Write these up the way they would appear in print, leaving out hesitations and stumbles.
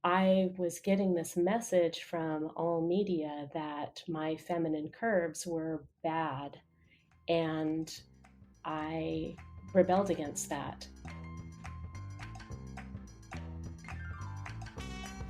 I was getting this message from all media that my feminine curves were bad, and I rebelled against that.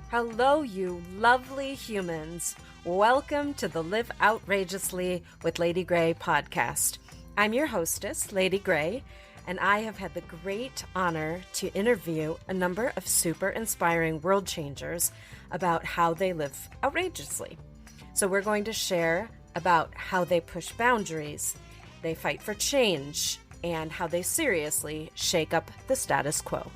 Hello, you lovely humans. Welcome to the Live Outrageously with Lady Grey podcast. I'm your hostess, Lady Grey, and I have had the great honor to interview a number of super inspiring world changers about how they live outrageously. So we're going to share about how they push boundaries, they fight for change, and how they seriously shake up the status quo.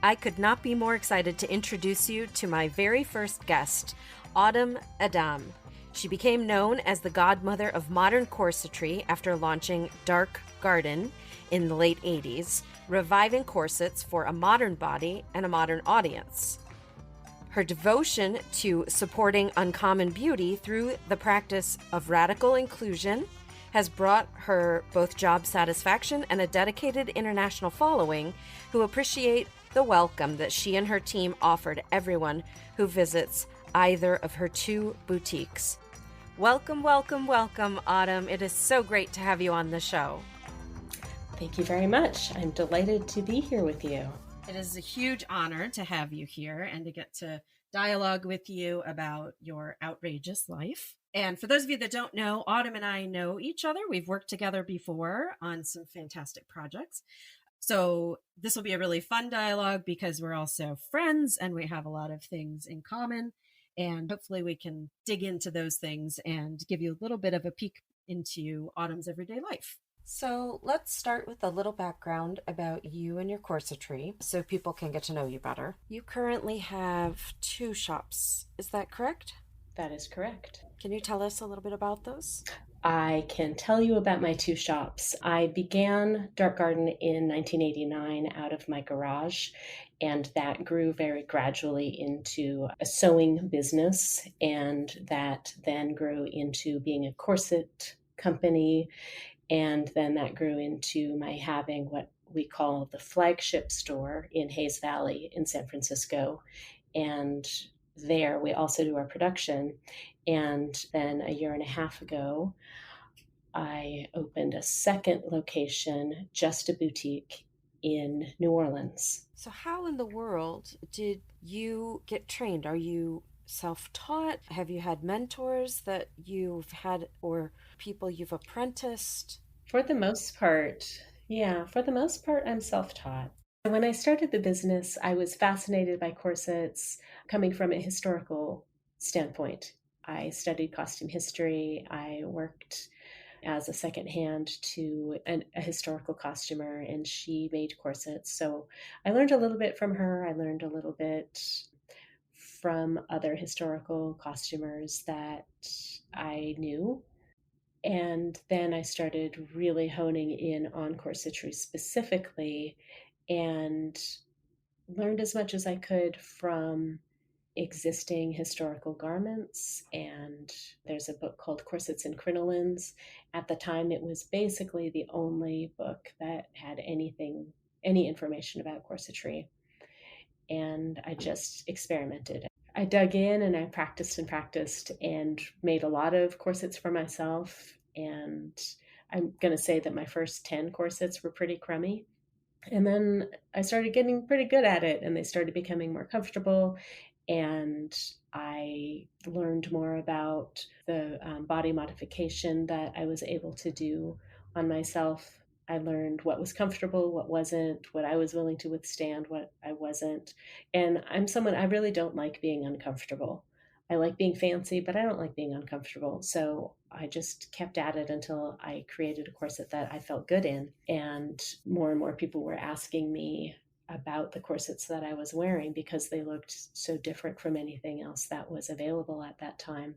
I could not be more excited to introduce you to my very first guest, Adamme. She became known as the Godmother of Modern Corsetry after launching Dark Garden in the late 80s, reviving corsets for a modern body and a modern audience. Her devotion to supporting uncommon beauty through the practice of radical inclusion has brought her both job satisfaction and a dedicated international following who appreciate the welcome that she and her team offer to everyone who visits either of her two boutiques. Welcome, welcome, welcome, Adamme. It is so great to have you on the show. Thank you very much. I'm delighted to be here with you. It is a huge honor to have you here and to get to dialogue with you about your outrageous life. And for those of you that don't know, Adamme and I know each other. We've worked together before on some fantastic projects. So this will be a really fun dialogue because we're also friends and we have a lot of things in common. And hopefully we can dig into those things and give you a little bit of a peek into Adamme's everyday life. So let's start with a little background about you and your corsetry so people can get to know you better. You currently have two shops. Is that correct? That is correct. Can you tell us a little bit about those? I can tell you about my two shops. I began Dark Garden in 1989 out of my garage, and that grew very gradually into a sewing business, and that then grew into being a corset company, and then that grew into my having what we call the flagship store in Hayes Valley in San Francisco. And there we also do our production. And then a year and a half ago, I opened a second location, just a boutique in New Orleans. So how in the world did you get trained? Are you self-taught? Have you had mentors that you've had or people you've apprenticed? For the most part, I'm self-taught. When I started the business, I was fascinated by corsets coming from a historical standpoint. I studied costume history. I worked as a second hand to a historical costumer, and she made corsets. So I learned a little bit from her. I learned a little bit from other historical costumers that I knew. And then I started really honing in on corsetry specifically and learned as much as I could from existing historical garments. And there's a book called Corsets and Crinolines. At the time, it was basically the only book that had any information about corsetry. And I just experimented. I dug in and I practiced and made a lot of corsets for myself. And I'm going to say that my first 10 corsets were pretty crummy. And then I started getting pretty good at it, and they started becoming more comfortable. And I learned more about the body modification that I was able to do on myself. I learned what was comfortable, what wasn't, what I was willing to withstand, what I wasn't. And I'm someone, I really don't like being uncomfortable. I like being fancy, but I don't like being uncomfortable. So I just kept at it until I created a corset that I felt good in. And more people were asking me about the corsets that I was wearing because they looked so different from anything else that was available at that time.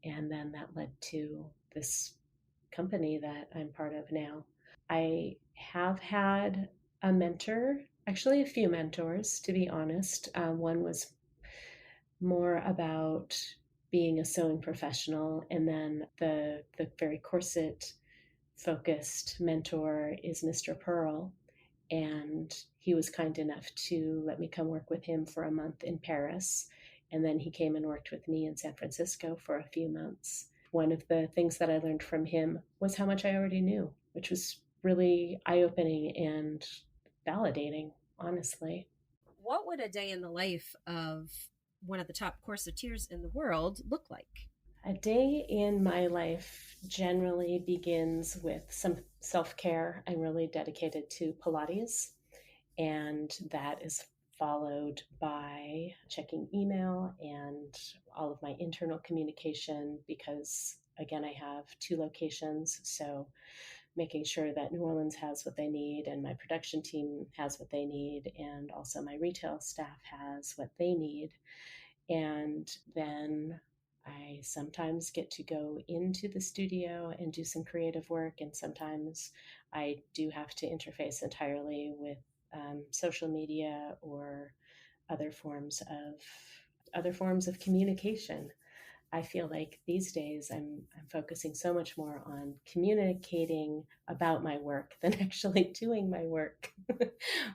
And then that led to this company that I'm part of now. I have had a mentor, actually a few mentors, to be honest. One was more about being a sewing professional, and then the very corset focused mentor is Mr. Pearl. And he was kind enough to let me come work with him for a month in Paris. And then he came and worked with me in San Francisco for a few months. One of the things that I learned from him was how much I already knew, which was really eye opening and validating, honestly. What would a day in the life of one of the top corseteers in the world look like? A day in my life generally begins with some self care. I'm really dedicated to Pilates, and that is followed by checking email and all of my internal communication because, again, I have two locations. So making sure that New Orleans has what they need and my production team has what they need, and also my retail staff has what they need. And then I sometimes get to go into the studio and do some creative work, and sometimes I do have to interface entirely with social media or other forms of other forms of communication. I feel like these days I'm focusing so much more on communicating about my work than actually doing my work.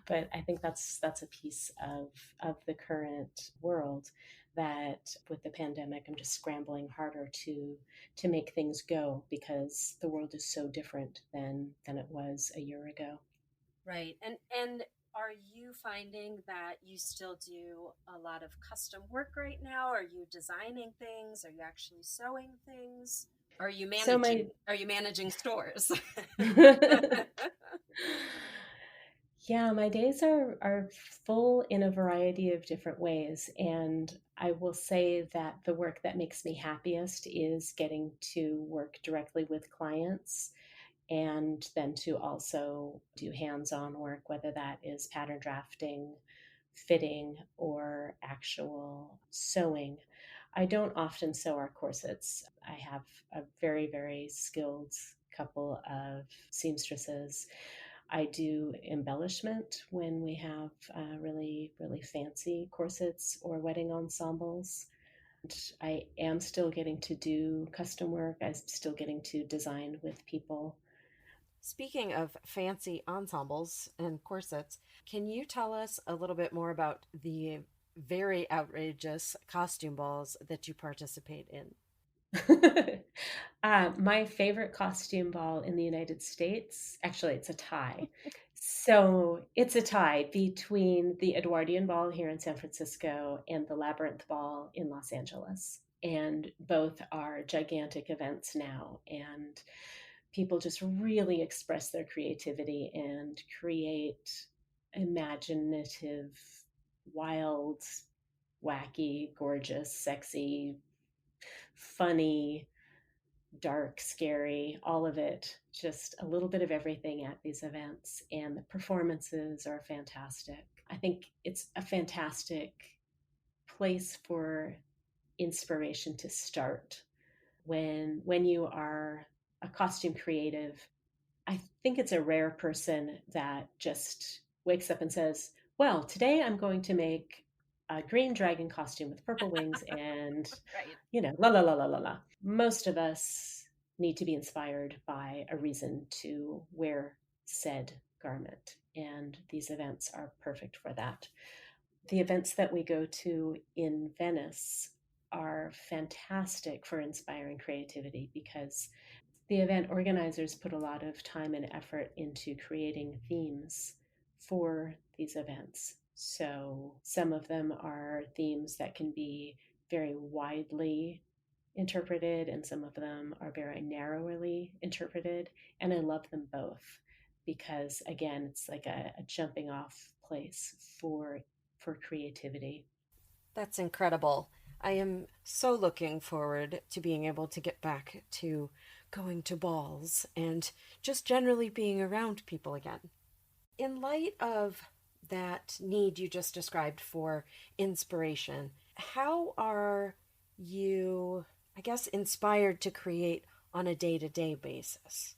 But I think that's a piece of the current world that with the pandemic I'm just scrambling harder to make things go because the world is so different than it was a year ago. Right. And are you finding that you still do a lot of custom work right now? Are you designing things? Are you actually sewing things? So my Are you managing stores? Yeah, my days are full in a variety of different ways, and I will say that the work that makes me happiest is getting to work directly with clients and then to also do hands-on work, whether that is pattern drafting, fitting, or actual sewing. I don't often sew our corsets. I have a very, very skilled couple of seamstresses. I do embellishment when we have really, really fancy corsets or wedding ensembles. And I am still getting to do custom work. I'm still getting to design with people. Speaking of fancy ensembles and corsets, can you tell us a little bit more about the very outrageous costume balls that you participate in? My favorite costume ball in the United States, actually, it's a tie. So it's a tie between the Edwardian Ball here in San Francisco and the Labyrinth Ball in Los Angeles. And both are gigantic events now. And people just really express their creativity and create imaginative, wild, wacky, gorgeous, sexy, funny, dark, scary, all of it, just a little bit of everything at these events. And the performances are fantastic. I think it's a fantastic place for inspiration to start when you are a costume creative. I think it's a rare person that just wakes up and says, well, today I'm going to make a green dragon costume with purple wings and, Right. la la la la la la. Most of us need to be inspired by a reason to wear said garment. And these events are perfect for that. The events that we go to in Venice are fantastic for inspiring creativity because the event organizers put a lot of time and effort into creating themes for these events. So some of them are themes that can be very widely interpreted, and some of them are very narrowly interpreted. And I love them both because, again, it's like a jumping off place for creativity. That's incredible. I am so looking forward to being able to get back to going to balls and just generally being around people again. In light of that need you just described for inspiration, how are you, I guess, inspired to create on a day to day basis?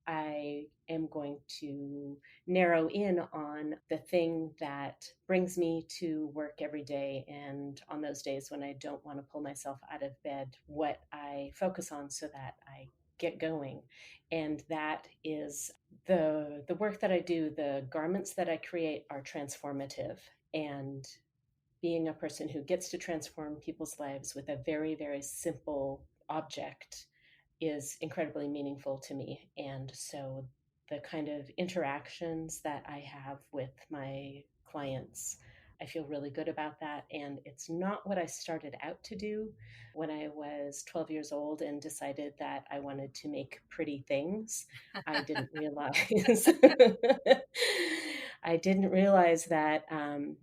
I am going to narrow in on the thing that brings me to work every day. And on those days when I don't want to pull myself out of bed, what I focus on so that I get going. And that is the work that I do, the garments that I create are transformative. And being a person who gets to transform people's lives with a very, very simple object is incredibly meaningful to me. And so the kind of interactions that I have with my clients, I feel really good about that. And it's not what I started out to do when I was 12 years old and decided that I wanted to make pretty things. I didn't realize I didn't realize that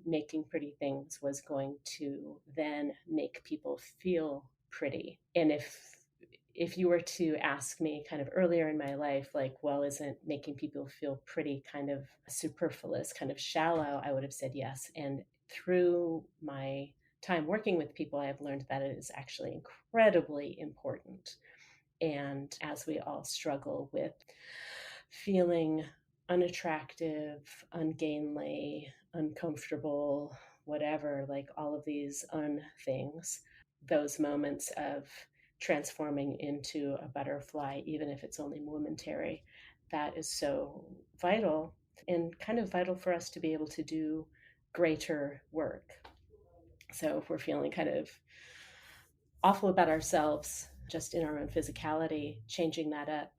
making pretty things was going to then make people feel pretty. And if you were to ask me kind of earlier in my life, like, well, isn't making people feel pretty kind of superfluous, kind of shallow, I would have said yes. And through my time working with people, I have learned that it is actually incredibly important. And as we all struggle with feeling unattractive, ungainly, uncomfortable, whatever, like all of these things, those moments of transforming into a butterfly, even if it's only momentary, that is so vital and kind of vital for us to be able to do greater work. So if we're feeling kind of awful about ourselves just in our own physicality, changing that up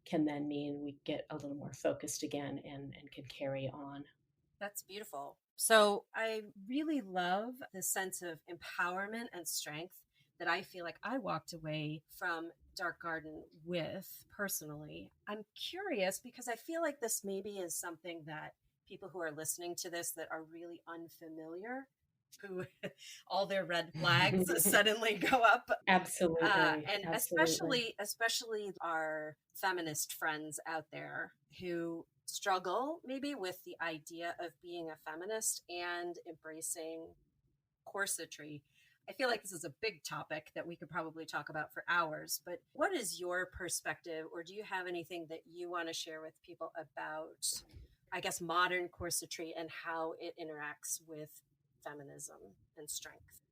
can then mean we get a little more focused again and can carry on. That's beautiful. So I really love the sense of empowerment and strength that I feel like I walked away from Dark Garden with personally. I'm curious because I feel like this maybe is something that people who are listening to this that are really unfamiliar, who all their red flags suddenly go up, Absolutely. and Absolutely. especially our feminist friends out there who struggle maybe with the idea of being a feminist and embracing corsetry. I feel like this is a big topic that we could probably talk about for hours, but what is your perspective, or do you have anything that you want to share with people about, I guess, modern corsetry and how it interacts with feminism and strength?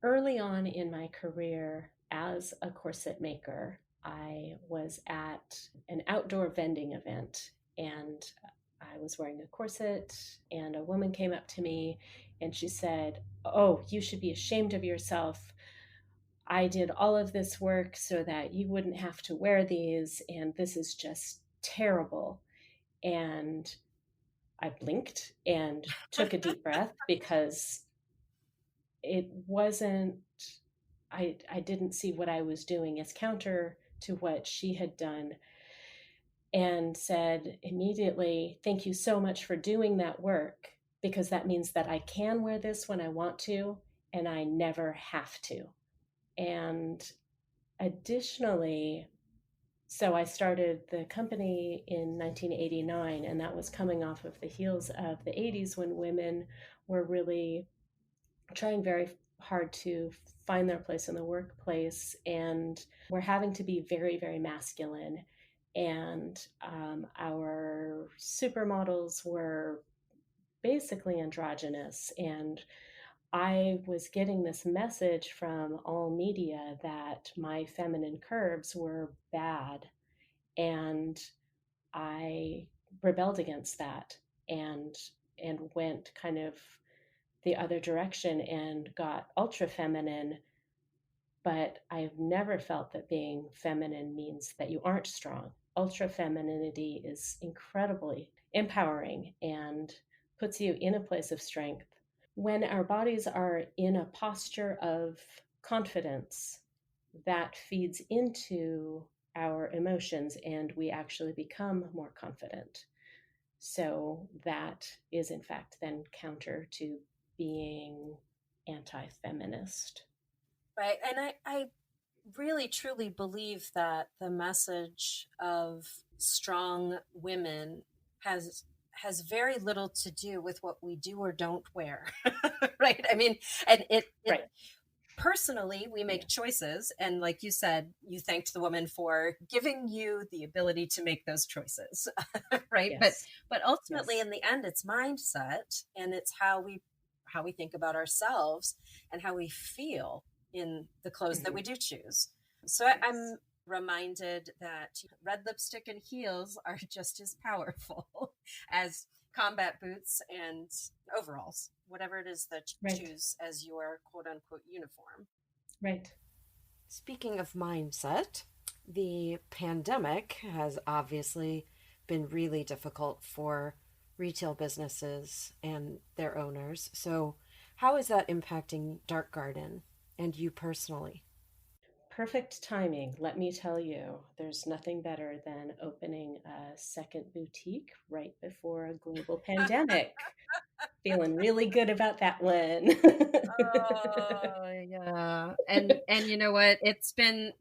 Early on in my career as a corset maker, I was at an outdoor vending event and I was wearing a corset, and a woman came up to me and she said, "Oh, you should be ashamed of yourself. I did all of this work so that you wouldn't have to wear these, and this is just terrible." And I blinked and took a deep breath because it wasn't, I didn't see what I was doing as counter to what she had done, and said immediately, "Thank you so much for doing that work, because that means that I can wear this when I want to and I never have to." And additionally, so I started the company in 1989, and that was coming off of the heels of the 80s when women were really trying very hard to find their place in the workplace and were having to be very, very masculine. And our supermodels were basically androgynous. And I was getting this message from all media that my feminine curves were bad. And I rebelled against that and went kind of the other direction and got ultra feminine. But I've never felt that being feminine means that you aren't strong. Ultra femininity is incredibly empowering and puts you in a place of strength. When our bodies are in a posture of confidence, that feeds into our emotions and we actually become more confident. So that is, in fact, then counter to being anti feminist. Right. And I really truly believe that the message of strong women has very little to do with what we do or don't wear. Right. I mean, and it Right. personally, we Yeah. make choices. And like you said, you thanked the woman for giving you the ability to make those choices. Right. Yes. But ultimately Yes. in the end, it's mindset and it's how we think about ourselves and how we feel in the clothes that Hmm. we do choose. So I'm Yes. reminded that red lipstick and heels are just as powerful as combat boots and overalls, whatever it is that you Right. choose as your quote unquote uniform. Right. Speaking of mindset, the pandemic has obviously been really difficult for retail businesses and their owners. So, how is that impacting Dark Garden and you personally? Perfect timing. Let me tell you, there's nothing better than opening a second boutique right before a global pandemic. Feeling really good about that one. Oh yeah. And you know what? It's been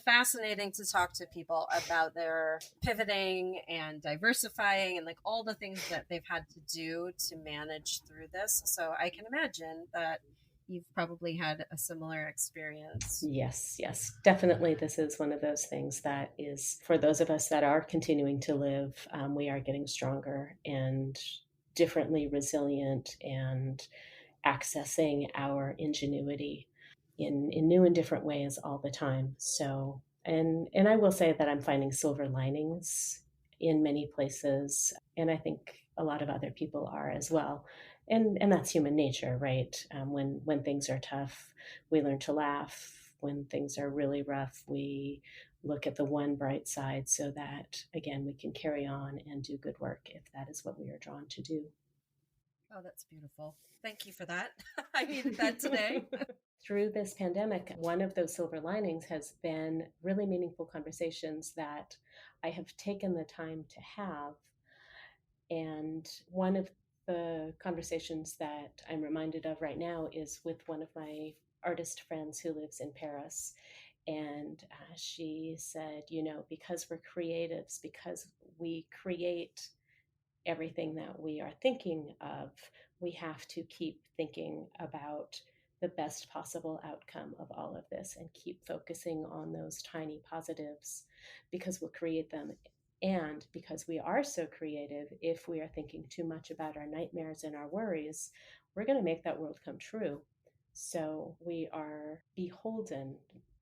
fascinating to talk to people about their pivoting and diversifying and like all the things that they've had to do to manage through this. So I can imagine that you've probably had a similar experience. Yes, yes, definitely. This is one of those things that is for those of us that are continuing to live, we are getting stronger and differently resilient and accessing our ingenuity in new and different ways all the time. So, and I will say that I'm finding silver linings in many places, and I think a lot of other people are as well. And that's human nature, right? When things are tough, we learn to laugh. When things are really rough, we look at the one bright side so that again we can carry on and do good work if that is what we are drawn to do. Oh, that's beautiful. Thank you for that. I needed that today. Through this pandemic, one of those silver linings has been really meaningful conversations that I have taken the time to have. And one of the conversations that I'm reminded of right now is with one of my artist friends who lives in Paris. And she said, you know, because we're creatives, because we create everything that we are thinking of, we have to keep thinking about the best possible outcome of all of this and keep focusing on those tiny positives because we'll create them. And because we are so creative, if we are thinking too much about our nightmares and our worries, we're going to make that world come true. So we are beholden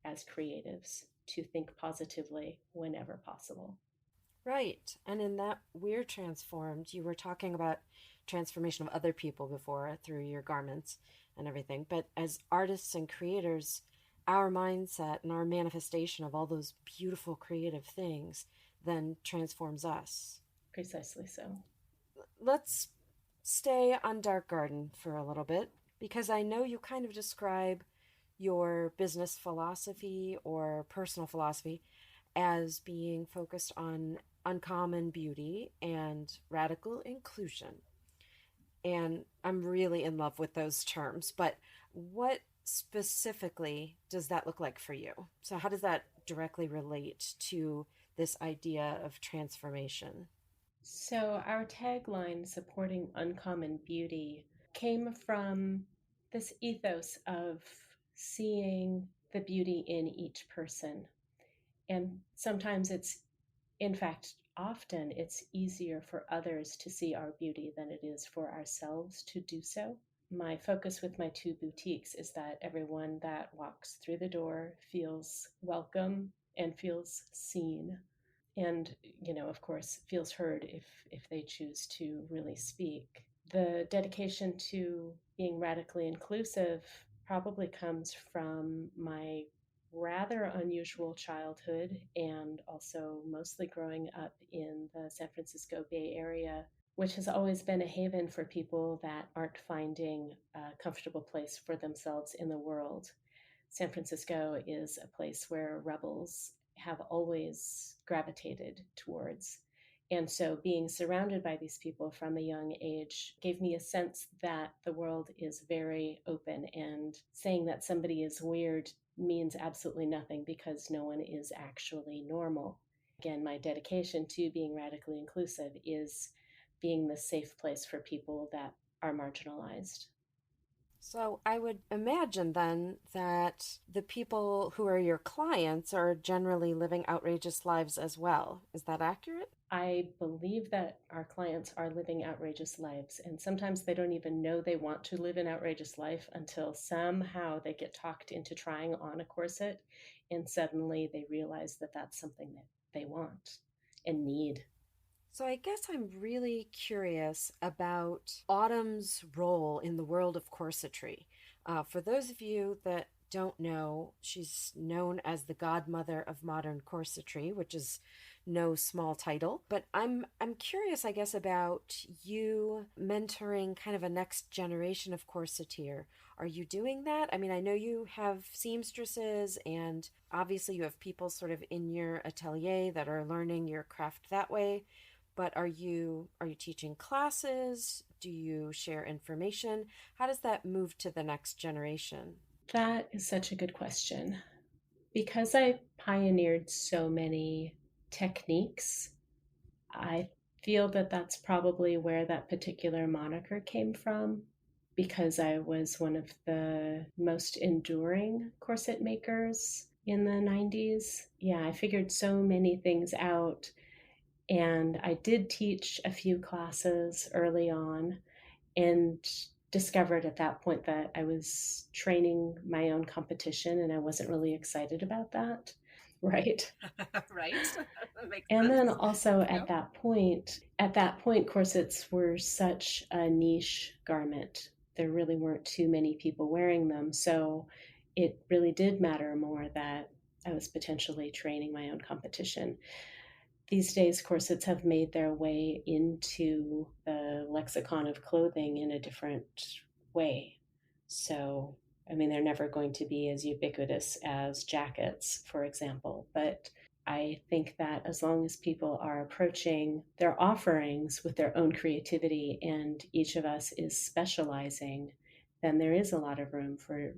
as creatives to think positively whenever possible. Right. And in that we're transformed, you were talking about transformation of other people before through your garments and everything. But as artists and creators, our mindset and our manifestation of all those beautiful creative things then transforms us. Precisely so. Let's stay on Dark Garden for a little bit because I know you kind of describe your business philosophy or personal philosophy as being focused on uncommon beauty and radical inclusion. And I'm really in love with those terms, but what specifically does that look like for you? So, how does that directly relate to this idea of transformation? So, our tagline, supporting uncommon beauty, came from this ethos of seeing the beauty in each person. And sometimes it's, in fact, often it's easier for others to see our beauty than it is for ourselves to do so. My focus with my two boutiques is that everyone that walks through the door feels welcome and feels seen and of course feels heard if they choose to really speak. The dedication to being radically inclusive probably comes from my rather unusual childhood and also mostly growing up in the San Francisco Bay Area, which has always been a haven for people that aren't finding a comfortable place for themselves in the world. San Francisco is a place where rebels have always gravitated towards. And so being surrounded by these people from a young age gave me a sense that the world is very open, and saying that somebody is weird means absolutely nothing because no one is actually normal. Again, my dedication to being radically inclusive is being the safe place for people that are marginalized. So I would imagine then that the people who are your clients are generally living outrageous lives as well. Is that accurate? I believe that our clients are living outrageous lives, and sometimes they don't even know they want to live an outrageous life until somehow they get talked into trying on a corset, and suddenly they realize that that's something that they want and need. So I guess I'm really curious about Autumn's role in the world of corsetry. For those of you that don't know, she's known as the Godmother of Modern Corsetry, which is no small title. But I'm curious, I guess, about you mentoring kind of a next generation of corseteer. Are you doing that? I mean, I know you have seamstresses, and obviously you have people sort of in your atelier that are learning your craft that way. But are you teaching classes? Do you share information? How does that move to the next generation? That is such a good question. Because I pioneered so many techniques, I feel that that's probably where that particular moniker came from because I was one of the most enduring corset makers in the 90s. Yeah, I figured so many things out. And I did teach a few classes early on and discovered at that point that I was training my own competition and I wasn't really excited about that. Right. Right? That makes And then sense. also Yep. at that point, corsets were such a niche garment. There really weren't too many people wearing them. So it really did matter more that I was potentially training my own competition. These days, corsets have made their way into the lexicon of clothing in a different way. So, I mean, they're never going to be as ubiquitous as jackets, for example, but I think that as long as people are approaching their offerings with their own creativity and each of us is specializing, then there is a lot of room for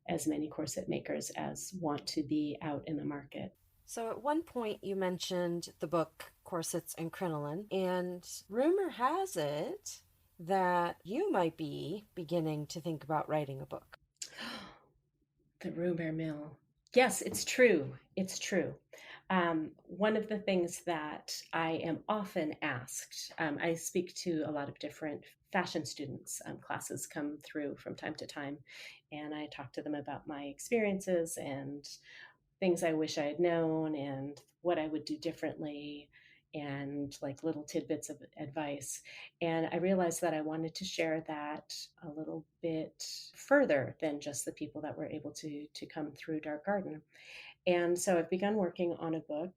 as many corset makers as want to be out in the market. So at one point you mentioned the book Corsets and Crinoline, and rumor has it that you might be beginning to think about writing a book. The rumor mill. Yes, it's true. It's true. One of the things that I am often asked, I speak to a lot of different fashion students. Classes come through from time to time, and I talk to them about my experiences and things I wish I had known and what I would do differently and like little tidbits of advice. And I realized that I wanted to share that a little bit further than just the people that were able to come through Dark Garden. And so I've begun working on a book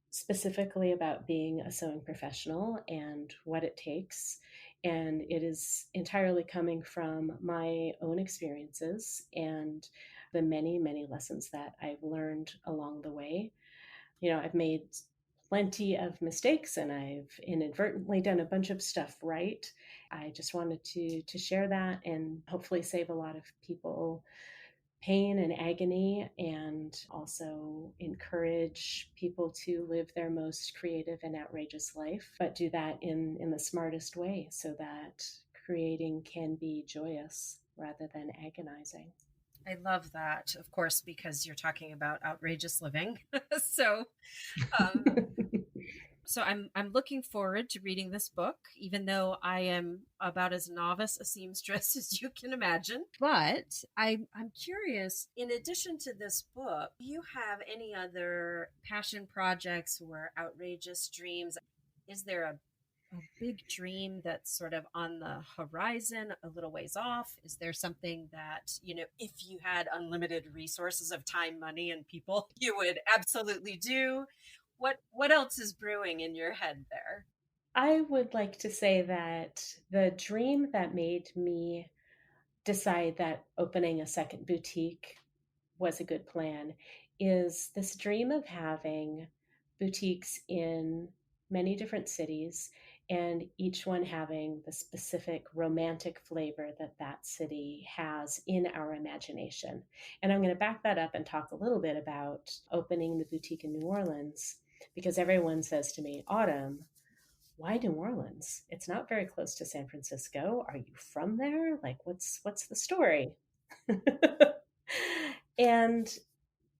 specifically about being a sewing professional and what it takes. And it is entirely coming from my own experiences and the many, many lessons that I've learned along the way. You know, I've made plenty of mistakes and I've inadvertently done a bunch of stuff right. I just wanted to share that and hopefully save a lot of people pain and agony and also encourage people to live their most creative and outrageous life, but do that in the smartest way so that creating can be joyous rather than agonizing. I love that, of course, because you're talking about outrageous living. so, um, so I'm looking forward to reading this book, even though I am about as novice a seamstress as you can imagine. But I'm curious. In addition to this book, do you have any other passion projects or outrageous dreams? Is there a big dream that's sort of on the horizon, a little ways off? Is there something that, if you had unlimited resources of time, money, and people, you would absolutely do? What else is brewing in your head there? I would like to say that the dream that made me decide that opening a second boutique was a good plan is this dream of having boutiques in many different cities and each one having the specific romantic flavor that that city has in our imagination. And I'm going to back that up and talk a little bit about opening the boutique in New Orleans because everyone says to me, Autumn, why New Orleans? It's not very close to San Francisco. Are you from there? Like, what's the story? And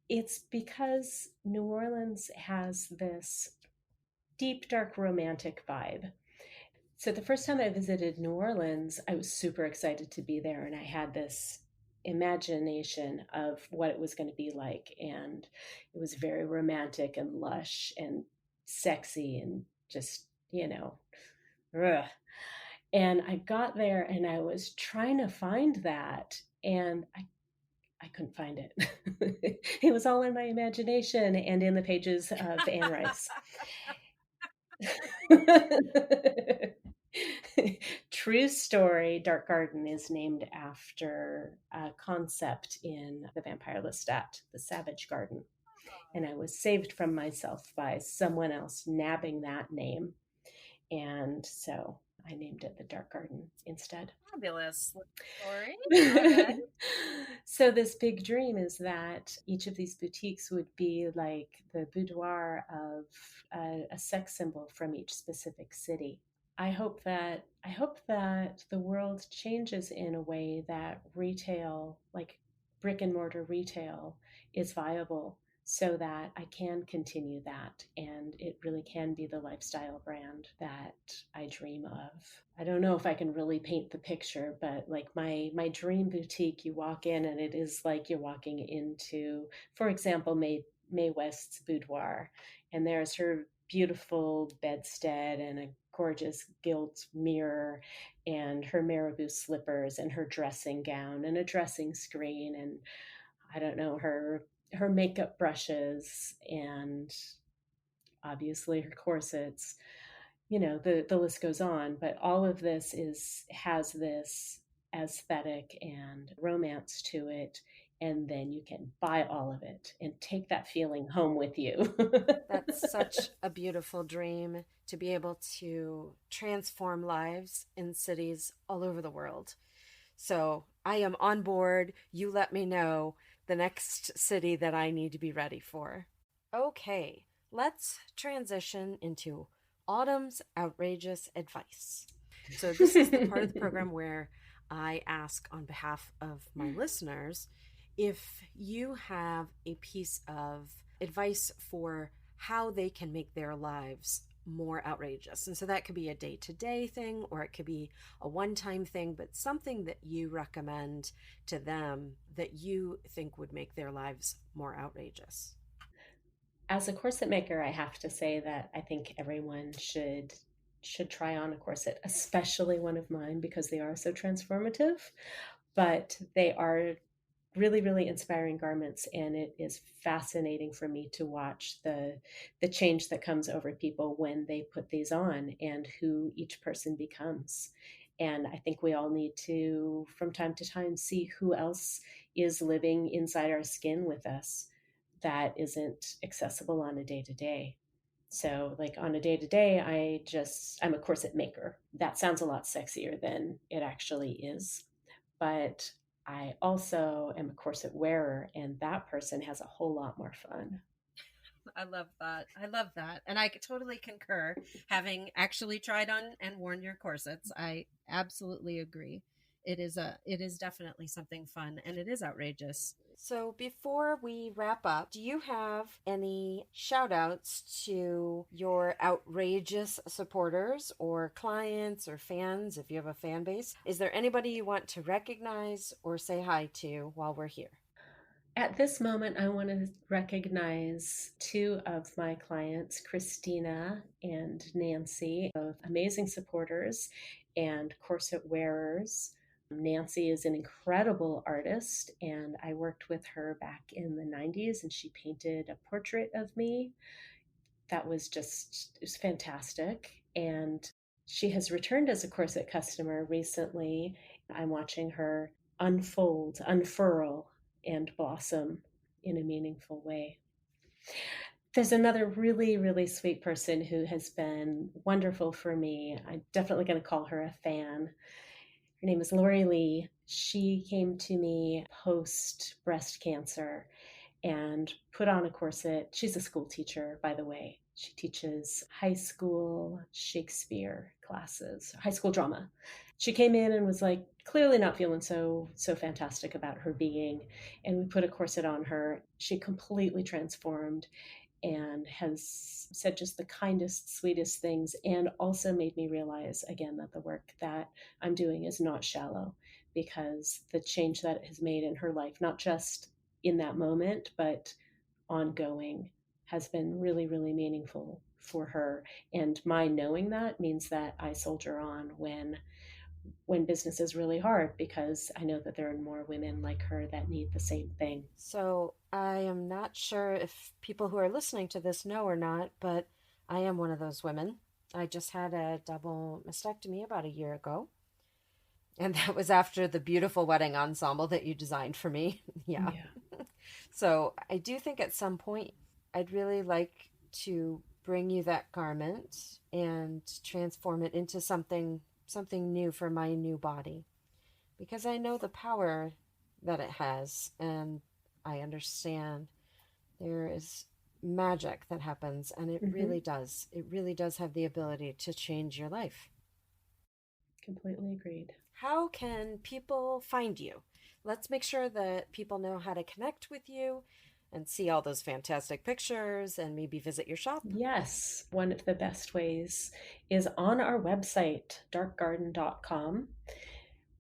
it's because New Orleans has this deep, dark, romantic vibe. So the first time I visited New Orleans, I was super excited to be there, and I had this imagination of what it was going to be like. And it was very romantic and lush and sexy and just, ugh. And I got there and I was trying to find that, and I couldn't find it. It was all in my imagination and in the pages of Anne Rice. True story. Dark Garden is named after a concept in the Vampire Lestat, the Savage Garden. And I was saved from myself by someone else nabbing that name. And so I named it the Dark Garden instead. Fabulous story. Go ahead. So this big dream is that each of these boutiques would be like the boudoir of a sex symbol from each specific city. I hope that the world changes in a way that retail, like brick and mortar retail, is viable so that I can continue that and it really can be the lifestyle brand that I dream of. I don't know if I can really paint the picture, but like my dream boutique, you walk in and it is like you're walking into, for example, Mae West's boudoir, and there's her beautiful bedstead and a gorgeous gilt mirror and her marabou slippers and her dressing gown and a dressing screen and I don't know, her makeup brushes and obviously her corsets. The list goes on, but all of this has this aesthetic and romance to it, and then you can buy all of it and take that feeling home with you. That's such a beautiful dream to be able to transform lives in cities all over the world. So I am on board. You let me know the next city that I need to be ready for. Okay, let's transition into Autumn's outrageous advice. So, this is the part of the program where I ask on behalf of my listeners if you have a piece of advice for how they can make their lives more outrageous. And so that could be a day to day thing, or it could be a one time thing, but something that you recommend to them that you think would make their lives more outrageous. As a corset maker, I have to say that I think everyone should try on a corset, especially one of mine because they are so transformative, but they are really, really inspiring garments, and it is fascinating for me to watch the change that comes over people when they put these on and who each person becomes. And I think we all need to, from time to time, see who else is living inside our skin with us that isn't accessible on a day to day. So, like on a day to day, I'm a corset maker. That sounds a lot sexier than it actually is. But I also am a corset wearer, and that person has a whole lot more fun. I love that. I love that. And I totally concur. Having actually tried on and worn your corsets, I absolutely agree. It is definitely something fun and it is outrageous. So before we wrap up, do you have any shout outs to your outrageous supporters or clients or fans if you have a fan base? Is there anybody you want to recognize or say hi to while we're here? At this moment, I want to recognize two of my clients, Christina and Nancy, both amazing supporters and corset wearers. Nancy is an incredible artist, and I worked with her back in the 90s, and she painted a portrait of me that it was fantastic. And she has returned as a corset customer recently. I'm watching her unfold, unfurl, and blossom in a meaningful way. There's another really, really sweet person who has been wonderful for me. I'm definitely going to call her a fan. Her name is Lori Lee. She came to me post breast cancer and put on a corset. She's a school teacher, by the way. She teaches high school Shakespeare classes, high school drama. She came in and was like clearly not feeling so fantastic about her being, and we put a corset on her. She completely transformed and has said just the kindest, sweetest things, and also made me realize again that the work that I'm doing is not shallow, because the change that it has made in her life, not just in that moment, but ongoing, has been really, really meaningful for her. And my knowing that means that I soldier on when business is really hard, because I know that there are more women like her that need the same thing. So I am not sure if people who are listening to this know or not, but I am one of those women. I just had a double mastectomy about a year ago. And that was after the beautiful wedding ensemble that you designed for me. Yeah. Yeah. So I do think at some point I'd really like to bring you that garment and transform it into something new for my new body, because I know the power that it has, and I understand there is magic that happens, and it Mm-hmm. really does have the ability to change your life. Completely agreed. How can people find you? Let's make sure that people know how to connect with you and see all those fantastic pictures and maybe visit your shop. Yes, one of the best ways is on our website, darkgarden.com.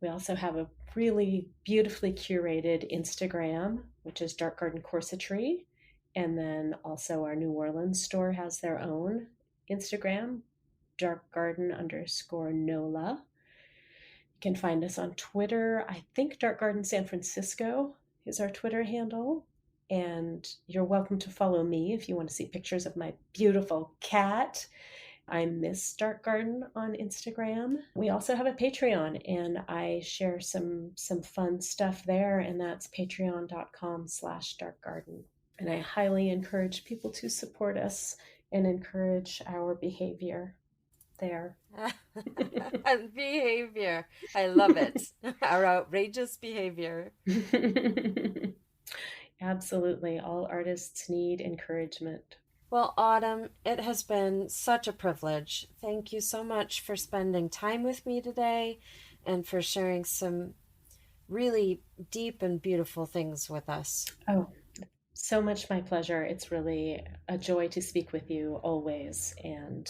We also have a really beautifully curated Instagram, which is Dark Garden Corsetry. And then also our New Orleans store has their own Instagram, Dark Garden _ NOLA. You can find us on Twitter. I think Dark Garden San Francisco is our Twitter handle. And you're welcome to follow me if you want to see pictures of my beautiful cat. I'm Miss Dark Garden on Instagram. We also have a Patreon, and I share some fun stuff there, and that's patreon.com/darkgarden. And I highly encourage people to support us and encourage our behavior there. Behavior. I love it. Our outrageous behavior. Absolutely. All artists need encouragement. Well, Autumn, it has been such a privilege. Thank you so much for spending time with me today and for sharing some really deep and beautiful things with us. Oh, so much my pleasure. It's really a joy to speak with you always, and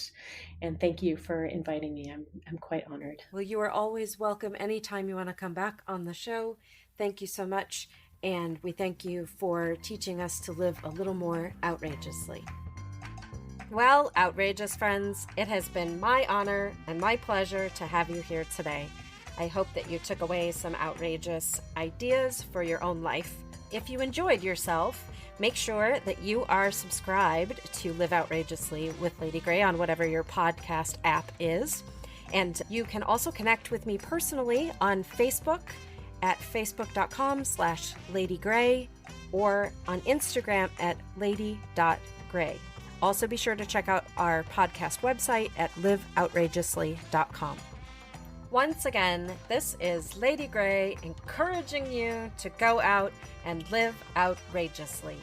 thank you for inviting me. I'm quite honored. Well, you are always welcome anytime you want to come back on the show. Thank you so much, and we thank you for teaching us to live a little more outrageously. Well, outrageous friends, it has been my honor and my pleasure to have you here today. I hope that you took away some outrageous ideas for your own life. If you enjoyed yourself, make sure that you are subscribed to Live Outrageously with Lady Grey on whatever your podcast app is. And you can also connect with me personally on Facebook at facebook.com/ladygray or on Instagram at lady.gray. Also be sure to check out our podcast website at liveoutrageously.com. Once again, this is Lady Grey encouraging you to go out and live outrageously.